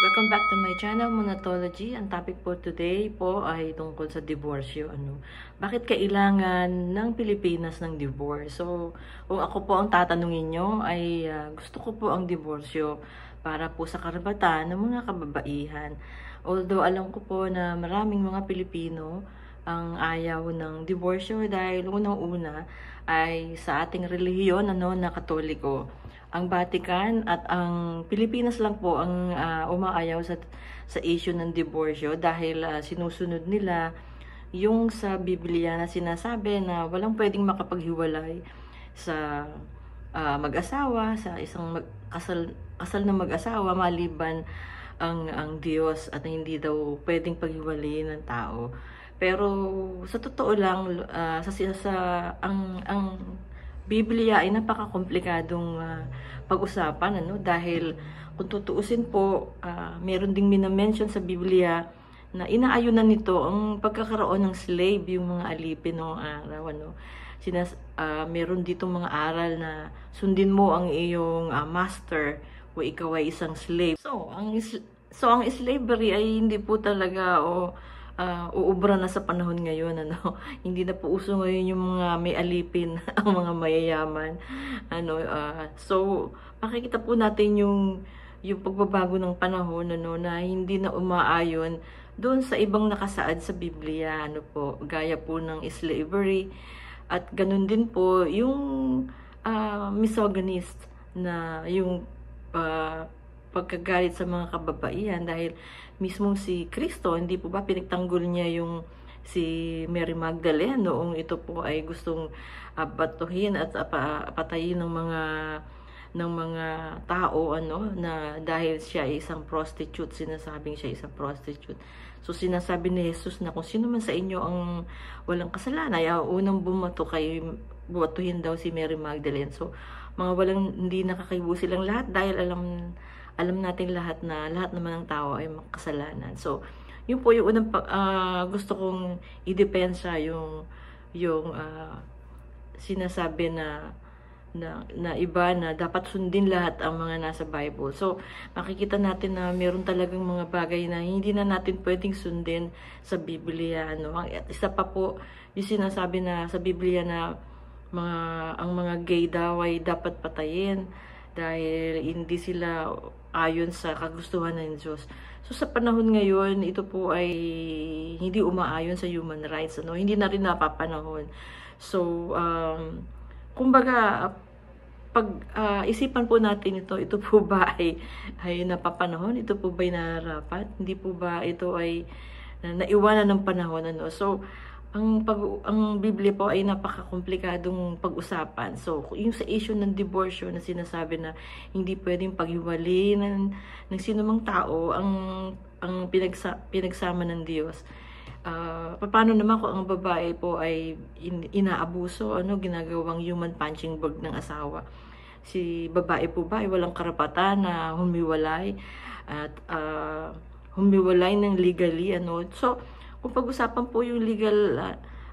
Welcome back to my channel, Monatology. Ang topic for today po ay tungkol sa diborsyo. Bakit kailangan ng Pilipinas ng divorce? So, kung ako po ang tatanungin nyo, ay gusto ko po ang diborsyo para po sa karapatan ng mga kababaihan. Although alam ko po na maraming mga Pilipino ang ayaw ng diborsyo dahil unang-una ay sa ating relihiyon na Katoliko. Ang Vatican at ang Pilipinas lang po ang umaayaw sa issue ng diborsyo dahil sinusunod nila yung sa Biblia na sinasabi na walang pwedeng makapaghiwalay sa mag-asawa, sa isang kasal na mag-asawa maliban ang Diyos, at hindi daw pwedeng paghiwalayin ng tao. Pero sa totoo lang, ang Biblia ay napaka-komplikadong pag-usapan, dahil kung tutuusin po, meron ding minamention sa Biblia na inaayunan nito ang pagkakaroon ng slave, yung mga alipin noong araw. Meron ditong mga aral na sundin mo ang iyong master o ikaw ay isang slave. So ang slavery ay hindi po talaga uubra na sa panahon ngayon, Hindi na po uso ngayon yung mga may alipin, ang mga mayayaman, So makikita po natin yung pagbabago ng panahon, na hindi na umaayon doon sa ibang nakasaad sa Biblia, gaya po ng slavery, at ganun din po yung misogynist, na yung pagkagalit sa mga kababaihan, dahil mismong si Kristo, hindi po ba pinagtanggol niya yung si Mary Magdalene noong ito po ay gustong batuhin at patayin ng mga tao, na dahil siya ay isang prostitute, sinasabing siya isang prostitute. So sinasabi ni Jesus na kung sino man sa inyo ang walang kasalanan, ay unang bumatuhin daw si Mary Magdalene. So hindi nakakaibo silang lahat, dahil alam natin lahat na lahat naman ng tao ay makasalanan. So, yun po yung unang gusto kong idepensa, yung sinasabi na iba na dapat sundin lahat ang mga nasa Bible. So, makikita natin na meron talagang mga bagay na hindi na natin pwedeng sundin sa Biblia, At isa pa po, yung sinasabi na sa Biblia na ang mga gay daw ay dapat patayin dahil hindi sila ayon sa kagustuhan ng Diyos. So sa panahon ngayon, ito po ay hindi umaayon sa human rights, Hindi na rin napapanahon. So kumbaga, pag isipan po natin ito po ba ay napapanahon? Ito po ba ay nararapat? Hindi po ba ito ay naiwanan ng panahon, So ang Biblia po ay napaka-komplikadong pag-usapan. So, yung sa issue ng diborsyo na sinasabi na hindi pwedeng paghiwalay ng sinumang tao ang pinagsama ng Diyos. Paano naman kung ang babae po ay inaabuso, ginagawang human punching bag ng asawa? Si babae po ba ay walang karapatan na humiwalay at humiwalay ng legally, So, kung pag-usapan po yung legal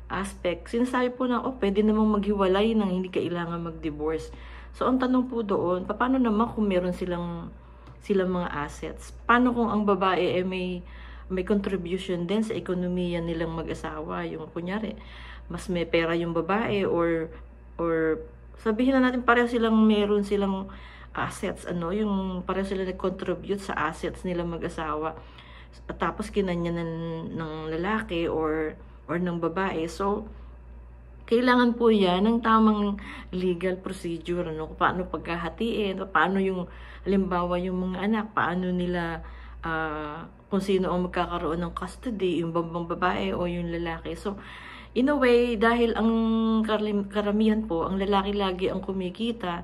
aspect, sinasabi po na, pwede namang maghiwalay nang hindi kailangan mag-divorce. So, ang tanong po doon, paano naman kung meron silang mga assets? Paano kung ang babae ay may contribution din sa ekonomiya nilang mag-asawa? Yung kunyari, mas may pera yung babae, or sabihin na natin pareho meron silang assets, yung pareho sila nag-contribute sa assets nilang mag-asawa. Tapos kinanya ng lalaki or ng babae. So, kailangan po yan ng tamang legal procedure, paano paghahatiin, paano yung, halimbawa yung mga anak, paano nila, kung sino ang magkakaroon ng custody, yung babae o yung lalaki. So, in a way, dahil ang karamihan po, ang lalaki lagi ang kumikita,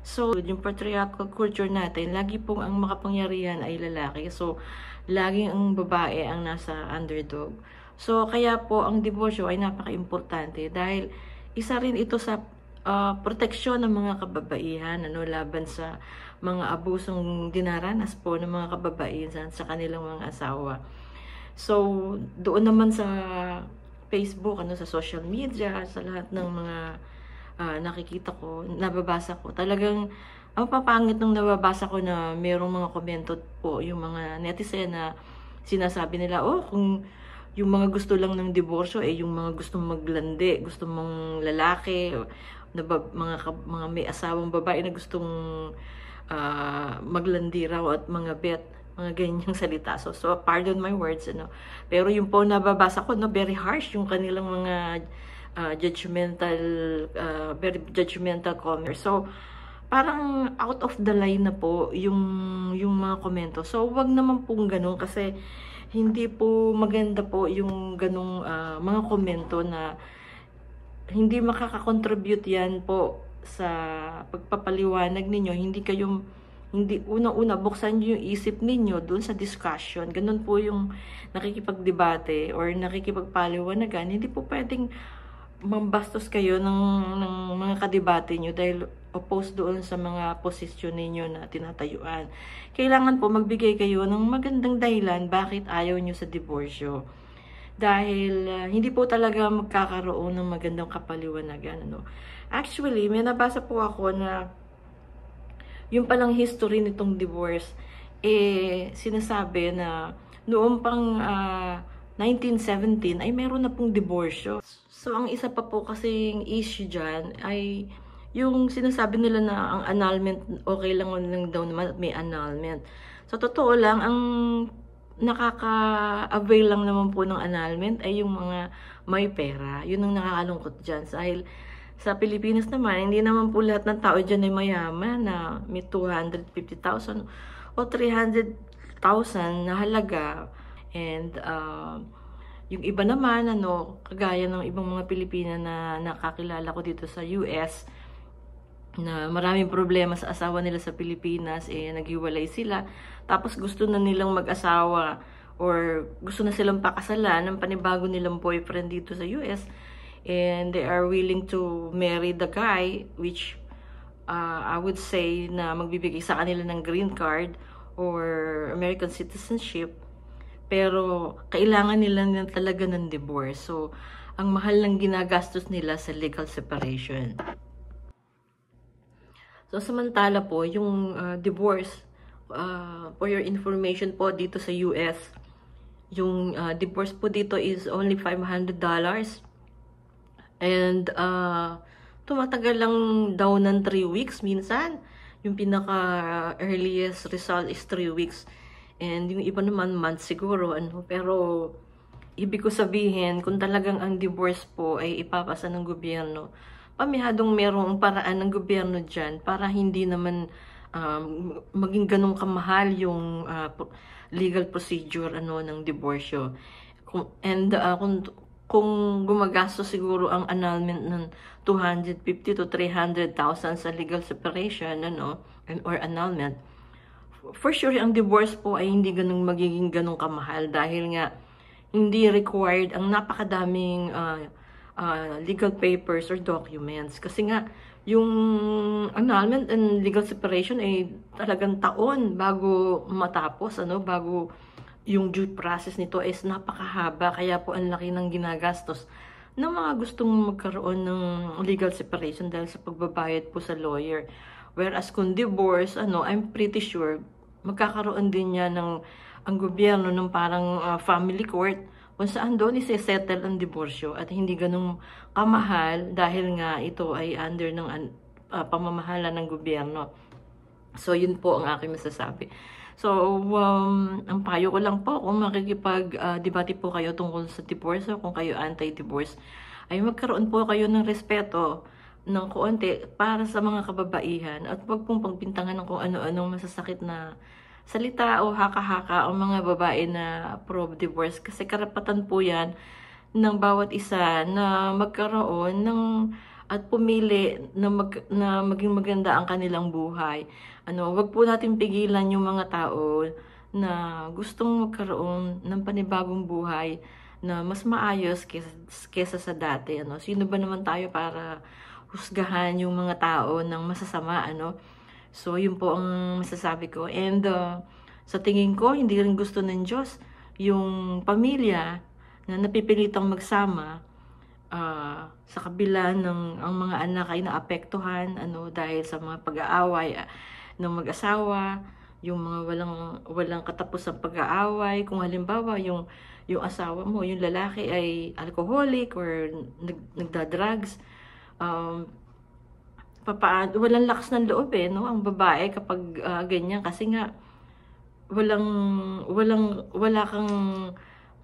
so yung patriarchal culture natin, lagi pong ang makapangyarihan ay lalaki. So, laging ang babae ang nasa underdog. So, kaya po ang diborsyo ay napaka-importante dahil isa rin ito sa proteksyon ng mga kababaihan, laban sa mga abusong dinaranas po ng mga kababaihan sa kanilang mga asawa. So, doon naman sa Facebook, sa social media, sa lahat ng mga nakikita ko, nababasa ko, talagang ang papangit nung nababasa ko na merong mga komento po, yung mga netizen na sinasabi nila, oh, kung yung mga gusto lang ng diborsyo, yung mga gustong maglandi, gusto mong lalaki, na mga may asawang babae na gustong maglandi raw at mga mga ganyang salita. So pardon my words, ano. Pero yung po nababasa ko, no, very harsh yung kanilang mga very judgmental comments. So, parang out of the line na po yung mga komento. So, wag naman pong ganun kasi hindi po maganda po yung ganung mga komento na hindi makaka-contribute yan po sa pagpapaliwanag ninyo. Hindi unang-una buksan niyo yung isip ninyo doon sa discussion. Ganun po yung nakikipagdebate or nakikipagpaliwanagan. Hindi po pwedeng mambastos kayo ng mga kadebate nyo dahil opposed doon sa mga posisyon ninyo na tinatayuan. Kailangan po magbigay kayo ng magandang dahilan bakit ayaw nyo sa diborsyo. Dahil hindi po talaga magkakaroon ng magandang kapaliwanagan. Ano? Actually, may nabasa po ako na yung palang history nitong divorce, sinasabi na noong pang 1917 ay meron na pong diborsyo. So, ang isa pa po kasing issue dyan ay yung sinasabi nila na ang annulment, okay lang daw naman at may annulment. So, totoo lang, ang nakaka-avail lang naman po ng annulment ay yung mga may pera. Yun ang nakakalungkot dyan. Dahil sa Pilipinas naman, hindi naman po lahat ng tao dyan ay mayaman na may 250,000 o 300,000 na halaga. And, yung iba naman, kagaya ng ibang mga Pilipina na nakakilala ko dito sa US, na maraming problema sa asawa nila sa Pilipinas, naghiwalay sila, tapos gusto na nilang mag-asawa or gusto na silang pakasalan ng panibago nilang boyfriend dito sa US, and they are willing to marry the guy, which I would say na magbibigay sa kanila ng green card or American citizenship. Pero kailangan nila talaga ng divorce. So, ang mahal ng ginagastos nila sa legal separation. So, samantala po, yung divorce, for your information po dito sa US, yung divorce po dito is only $500. And, tumatagal lang daw ng 3 weeks minsan. Yung pinaka-earliest result is 3 weeks. And yung iba naman months siguro, pero ibig ko sabihin, kung talagang ang divorce po ay ipapasa ng gobyerno, pamihadong merong paraan ng gobyerno dyan para hindi naman maging ganong kamahal yung legal procedure ng diborsyo. Kung gumagastos siguro ang annulment ng 250 to 300,000 sa legal separation or annulment, for sure, ang divorce po ay hindi magiging ganong kamahal dahil nga hindi required ang napakadaming legal papers or documents. Kasi nga, yung annulment and legal separation ay talagang taon bago matapos, bago yung due process nito is napakahaba. Kaya po ang laki ng ginagastos ng mga gustong magkaroon ng legal separation dahil sa pagbabayad po sa lawyer. Whereas kung divorce, I'm pretty sure magkakaroon din niya ang gobyerno ng parang family court kung saan doon isi-settle ang diborsyo at hindi ganun kamahal dahil nga ito ay under ng pamamahala ng gobyerno. So, yun po ang aking masasabi. So, ang payo ko lang po, kung makikipag-debate po kayo tungkol sa divorce o kung kayo anti-divorce, ay magkaroon po kayo ng respeto ng kuonti para sa mga kababaihan at huwag pong pagbintangan ng kung ano-anong masasakit na salita o haka-haka ang mga babae na pro-divorce kasi karapatan po yan ng bawat isa na magkaroon at pumili na maging maganda ang kanilang buhay. Huwag po natin pigilan yung mga tao na gustong magkaroon ng panibagong buhay na mas maayos kesa sa dati. Sino ba naman tayo para husgahan yung mga tao ng masasama, So, yun po ang masasabi ko. And, sa tingin ko, hindi rin gusto ng Diyos yung pamilya na napipilitang magsama sa kabila ng ang mga anak ay naapektuhan dahil sa mga pag-aaway ng mag-asawa, yung mga walang katapusang pag-aaway. Kung halimbawa yung asawa mo, yung lalaki ay alcoholic or nagda-drugs, walang lakas ng loob no, ang babae kapag ganyan, kasi nga wala kang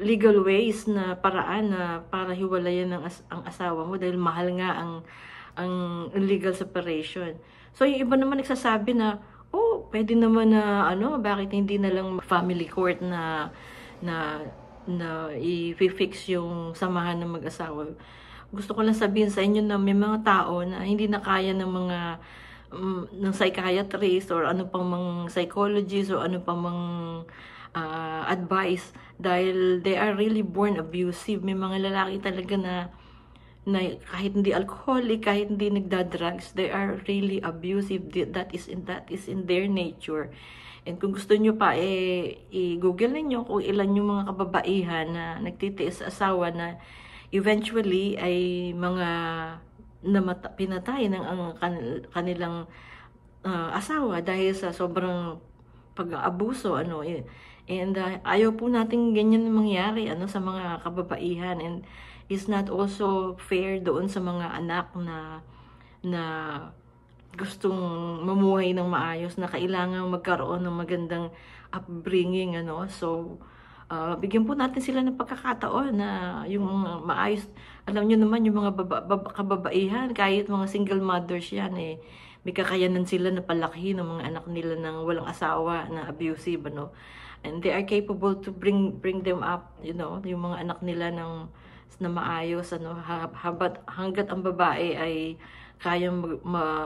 legal ways na paraan na para hiwalayan ang asawa mo dahil mahal nga ang legal separation. So yung iba naman nagsasabi na, oh, pwede naman na bakit hindi na lang family court na i-fix yung samahan ng mag-asawa. Gusto ko lang sabihin sa inyo na may mga tao na hindi na kaya ng mga ng psychiatrist or ano pang mga psychologist o ano pang mga advice dahil they are really born abusive. May mga lalaki talaga na kahit hindi alcoholic, kahit hindi nagda-drugs, they are really abusive. That is in their nature. And kung gusto nyo pa, i-google ninyo kung ilan yung mga kababaihan na nagtitiis sa asawa na eventually ay mga pinatay ng kanilang asawa dahil sa sobrang pag-aabuso. And ayaw po natin ganyan mangyari sa mga kababaihan. And it's not also fair doon sa mga anak na gustong mamuhay ng maayos, na kailangan magkaroon ng magandang upbringing. So bigyan po natin sila ng pagkakataon na yung maayos. Alam nyo naman yung mga kababaihan, kahit mga single mothers yan, may kakayanan sila na palaki ng mga anak nila ng walang asawa na abusive, and they are capable to bring them up, yung mga anak nila na maayos, hanggat ang babae ay kayang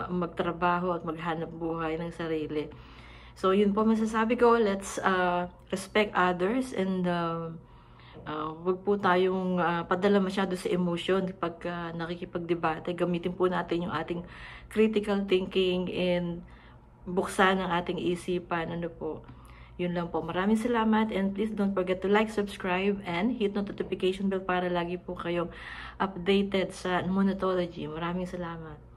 magtrabaho at maghanap buhay ng sarili. So yun po masasabi ko, let's respect others, and wag po tayong padala masyado sa emotion pag nakikipagdebate. Gamitin po natin yung ating critical thinking and buksan ang ating isipan. Yun lang po. Maraming salamat, and please don't forget to like, subscribe, and hit notification bell para lagi po kayong updated sa Monatology. Maraming salamat.